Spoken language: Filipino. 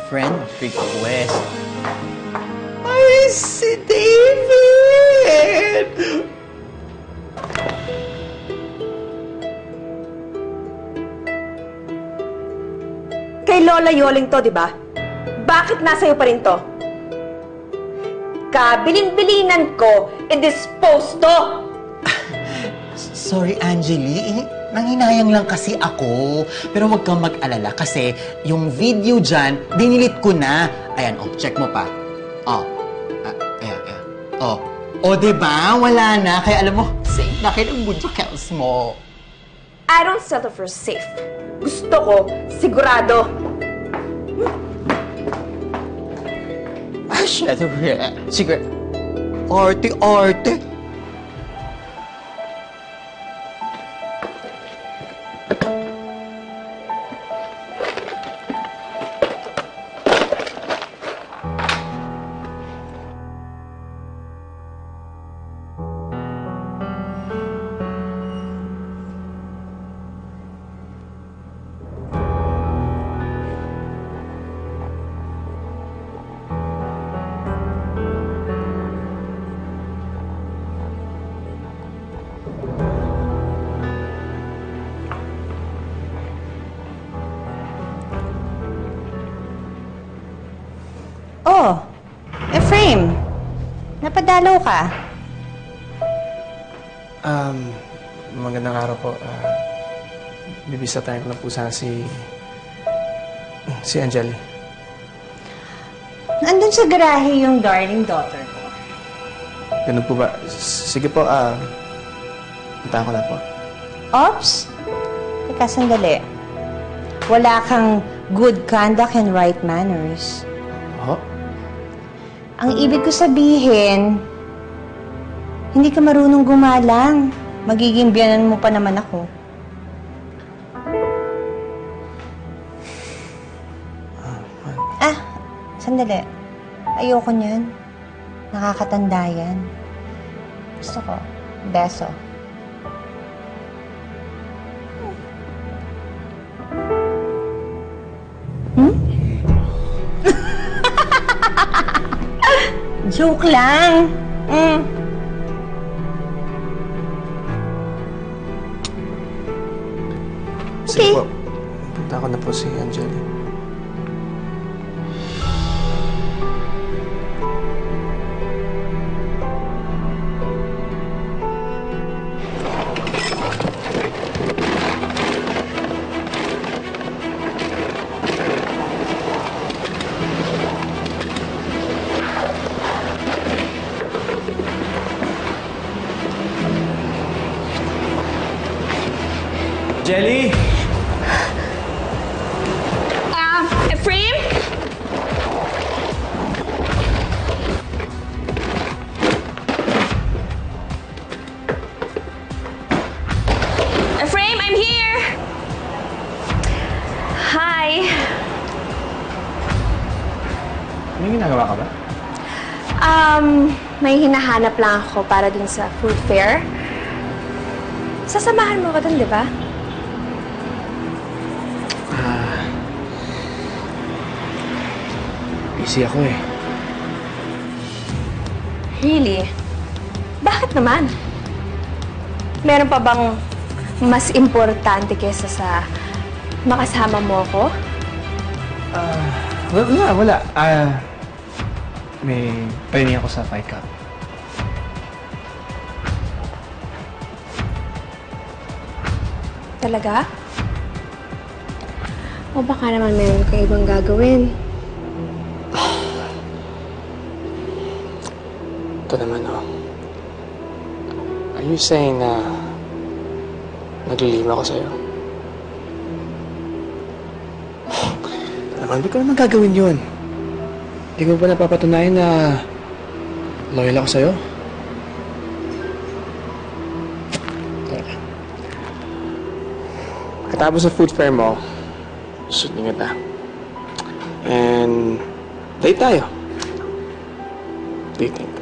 friend request. Ay, si David! Kay Lola Yoling to, di ba? Bakit nasa'yo pa rin to? Kabilin-bilinan ko, i-dispose to! Sorry, Angeli. Nanghinayang lang kasi ako. Pero huwag kang mag-alala kasi yung video dyan, dinilit ko na. Ayan, oh, check mo pa. Oh. Ayan. Oh. O, diba? Wala na. Kaya alam mo, safe na kayo ng budgets mo. I don't settle for safe. Gusto ko, sigurado. Ah, syempre. Sige. Arte. Oh, Efraim, napadalaw ka. Magandang araw po. Bibisitahin ko lang po sana si Angeli. Nandun sa garahe yung darling daughter ko. Ganun po ba? Sige po, puntahan ko na po. Ops, teka sandali. Wala kang good conduct and right manners. Oh? Ang ibig ko sabihin, hindi ka marunong gumalang. Magiging biyanan mo pa naman ako. Sandali. Ayoko niyan. Nakakatanda yan. Gusto ko. Beso. Joke lang. Sige po. Punta ko na po si Angeli. Jelly! Efraim? Efraim, I'm here! Hi! May ginagawa ka ba? May hinahanap lang ako para dun sa food fair. Sasamahan mo ka dun, di ba? Busy ako eh. Really? Bakit naman? Meron pa bang mas importante kesa sa makasama mo ako? Wala. May training ako sa Fight Cup. Talaga? O baka naman meron ka ibang gagawin? Ito naman, oh. Are you saying na naglilima ako sa'yo? Ito naman, hindi ko naman gagawin yun. Hindi ko ba napapatunayan na loyal ako sa'yo? Teka. Katapos sa food fair mo, susunod kita. And date tayo. What do you think?